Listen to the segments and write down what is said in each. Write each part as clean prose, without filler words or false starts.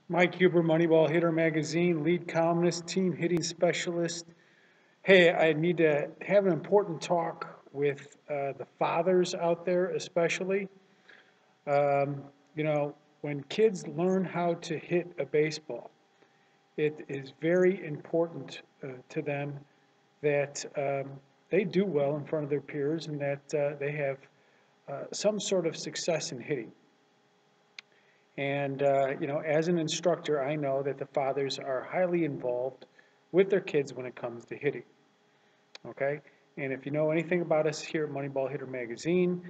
Mike Huber, Moneyball Hitter Magazine, lead columnist, team hitting specialist. Hey, I need to have an important talk with the fathers out there, especially. Um, when kids learn how to hit a baseball, it is very important to them that they do well in front of their peers and that they have some sort of success in hitting. And, as an instructor, I know that the fathers are highly involved with their kids when it comes to hitting. Okay? And if you know anything about us here at Moneyball Hitter Magazine,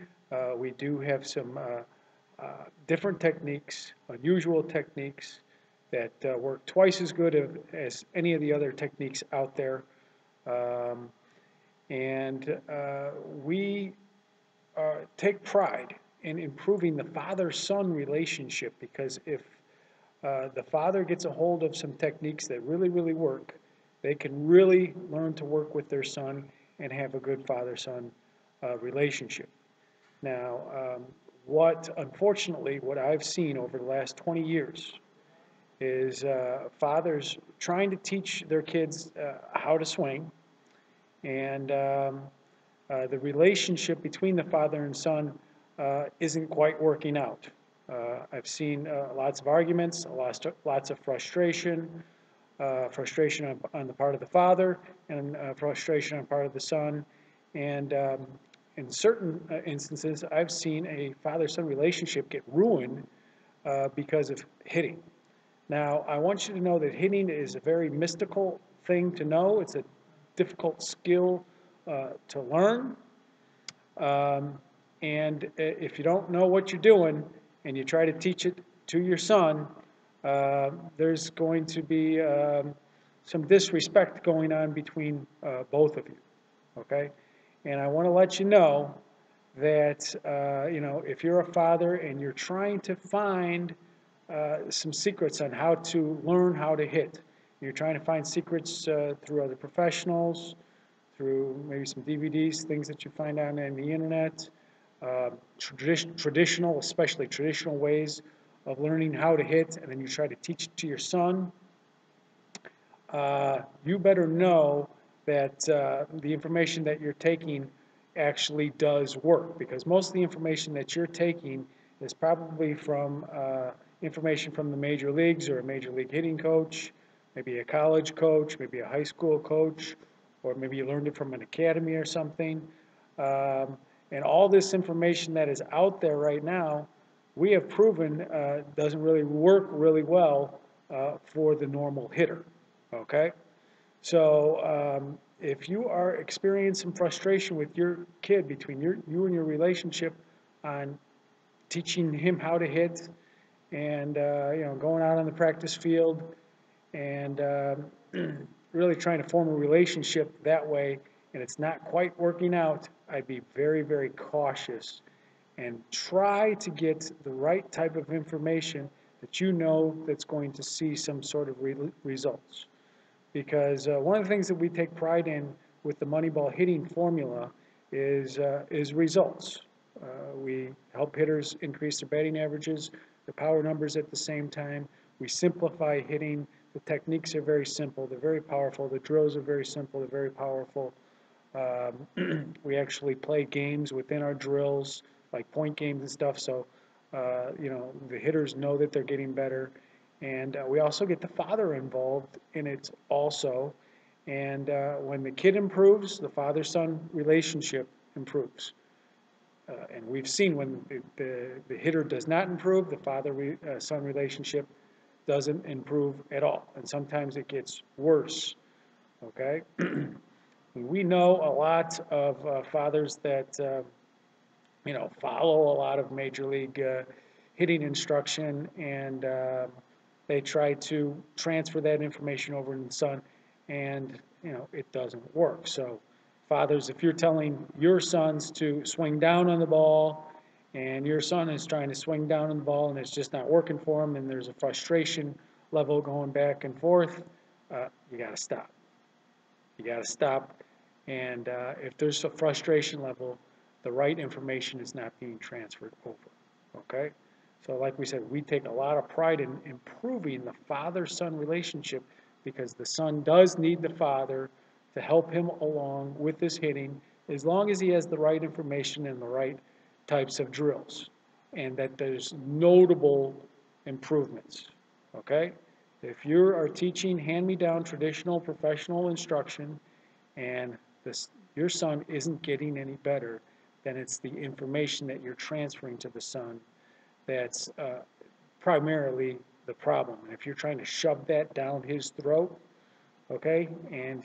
we do have some different techniques, unusual techniques that work twice as good as any of the other techniques out there. Um, and we take pride in improving the father-son relationship, because if the father gets a hold of some techniques that really, really work, they can really learn to work with their son and have a good father-son relationship. Now, unfortunately, what I've seen over the last 20 years is fathers trying to teach their kids how to swing, and the relationship between the father and son isn't quite working out. I've seen lots of arguments, lots of frustration, frustration on the part of the father, and frustration on the part of the son. And in certain instances, I've seen a father-son relationship get ruined because of hitting. Now, I want you to know that hitting is a very mystical thing to know. It's a difficult skill to learn. And if you don't know what you're doing and you try to teach it to your son, there's going to be some disrespect going on between both of you, okay? And I want to let you know that, if you're a father and you're trying to find some secrets on how to learn how to hit, you're trying to find secrets through other professionals, through maybe some DVDs, things that you find on the internet, especially traditional ways of learning how to hit, and then you try to teach it to your son, you better know that the information that you're taking actually does work, because most of the information that you're taking is probably from information from the major leagues, or a major league hitting coach, maybe a college coach, maybe a high school coach, or maybe you learned it from an academy or something. And all this information that is out there right now, we have proven doesn't really work really well for the normal hitter. Okay? So if you are experiencing frustration with your kid, between you and your relationship on teaching him how to hit, and going out on the practice field and really trying to form a relationship that way, and it's not quite working out, I'd be very, very cautious and try to get the right type of information that you know that's going to see some sort of results. Because one of the things that we take pride in with the Moneyball hitting formula is results. We help hitters increase their batting averages, their power numbers at the same time. We simplify hitting. The techniques are very simple. They're very powerful. The drills are very simple. They're very powerful. We actually play games within our drills, like point games and stuff, so the hitters know that they're getting better. And we also get the father involved in it also. And when the kid improves, the father-son relationship improves. And we've seen when the hitter does not improve, the father-son relationship doesn't improve at all. And sometimes it gets worse, okay? We know a lot of fathers that, follow a lot of major league hitting instruction, and they try to transfer that information over to the son, and it doesn't work. So fathers, if you're telling your sons to swing down on the ball, and your son is trying to swing down on the ball and it's just not working for him, and there's a frustration level going back and forth, you got to stop. You got to stop. And if there's a frustration level, the right information is not being transferred over. Okay? So like we said, we take a lot of pride in improving the father-son relationship because the son does need the father to help him along with his hitting as long as he has the right information and the right types of drills and that there's notable improvements, okay? If you are teaching hand-me-down traditional professional instruction and your son isn't getting any better, then it's the information that you're transferring to the son that's primarily the problem. And if you're trying to shove that down his throat, okay, and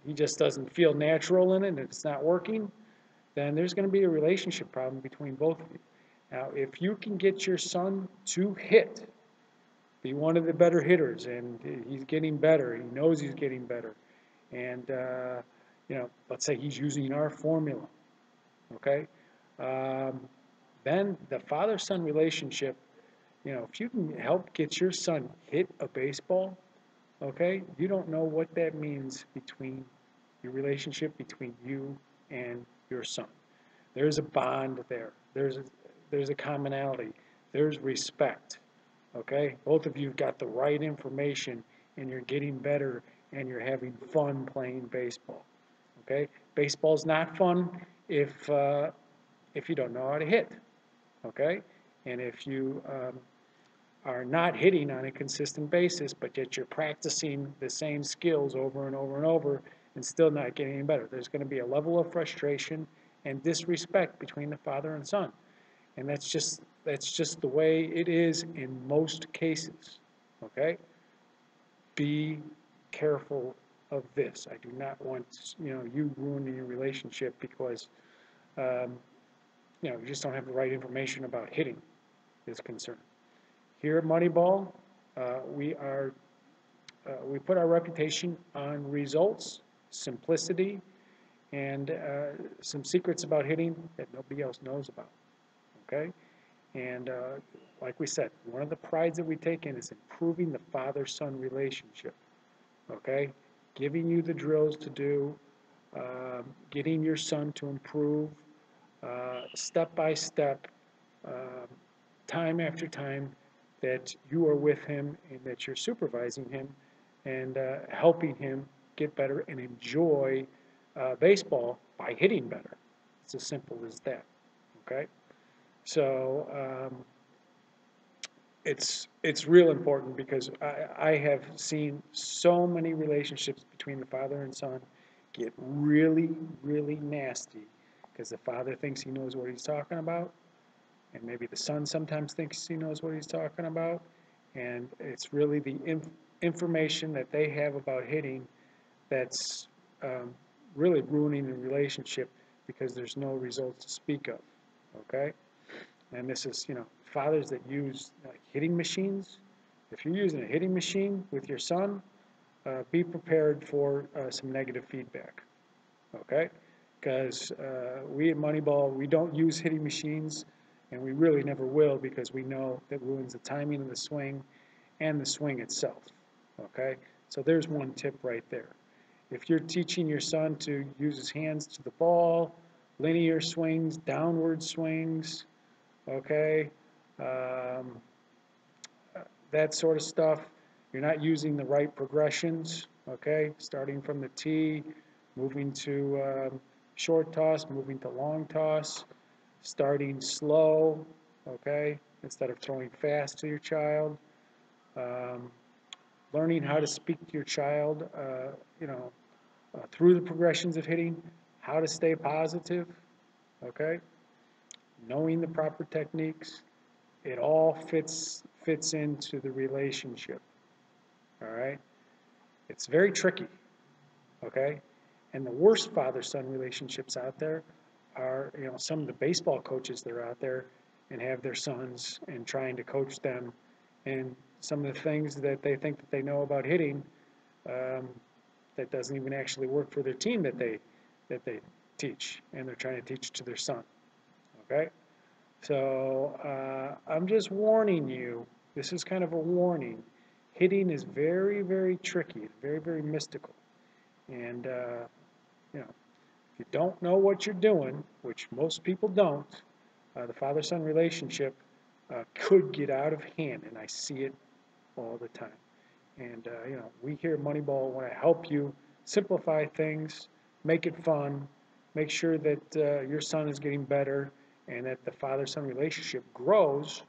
he just doesn't feel natural in it and it's not working, then there's going to be a relationship problem between both of you. Now, if you can get your son to hit, be one of the better hitters, and he's getting better, he knows he's getting better, and, let's say he's using our formula, okay, then the father-son relationship, if you can help get your son hit a baseball, okay, you don't know what that means between your relationship between you and your son. There's a bond there. There's a commonality. There's respect. Okay? Both of you've got the right information and you're getting better and you're having fun playing baseball. Okay? Baseball's not fun if you don't know how to hit. Okay? And if you are not hitting on a consistent basis, but yet you're practicing the same skills over and over and over and still not getting any better. There's going to be a level of frustration and disrespect between the father and son. And that's just the way it is in most cases. Okay? Be careful of this. I do not want you ruining your relationship because you just don't have the right information about hitting is concerned. Here at Moneyball, we put our reputation on results, simplicity, and some secrets about hitting that nobody else knows about. Okay, and like we said, one of the prides that we take in is improving the father-son relationship. Okay, giving you the drills to do, getting your son to improve, step by step, time after time, that you are with him and that you're supervising him and helping him get better and enjoy baseball by hitting better. It's as simple as that. Okay, so it's real important because I have seen so many relationships between the father and son get really, really nasty because the father thinks he knows what he's talking about, and maybe the son sometimes thinks he knows what he's talking about, and it's really the information that they have about hitting that's really ruining the relationship because there's no results to speak of, okay? And this is, fathers that use hitting machines. If you're using a hitting machine with your son, be prepared for some negative feedback, okay? Because we at Moneyball, we don't use hitting machines, and we really never will because we know that ruins the timing of the swing and the swing itself, okay? So there's one tip right there. If you're teaching your son to use his hands to the ball, linear swings, downward swings, okay, that sort of stuff, you're not using the right progressions, okay, starting from the tee, moving to short toss, moving to long toss, starting slow, okay, instead of throwing fast to your child, learning how to speak to your child, through the progressions of hitting, how to stay positive, okay, knowing the proper techniques, it all fits into the relationship, all right? It's very tricky, okay? And the worst father-son relationships out there are, some of the baseball coaches that are out there and have their sons and trying to coach them, and some of the things that they think that they know about hitting that doesn't even actually work for their team that they teach, and they're trying to teach to their son, okay? So I'm just warning you, this is kind of a warning. Hitting is very, very tricky, very, very mystical. And, if you don't know what you're doing, which most people don't, the father-son relationship could get out of hand, and I see it all the time. And, we here at Moneyball want to help you simplify things, make it fun, make sure that your son is getting better and that the father-son relationship grows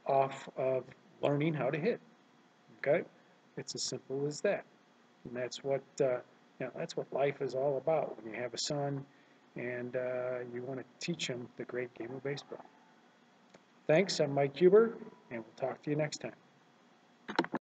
off of learning how to hit. Okay? It's as simple as that. And that's what life is all about when you have a son and you want to teach him the great game of baseball. Thanks. I'm Mike Huber, and we'll talk to you next time.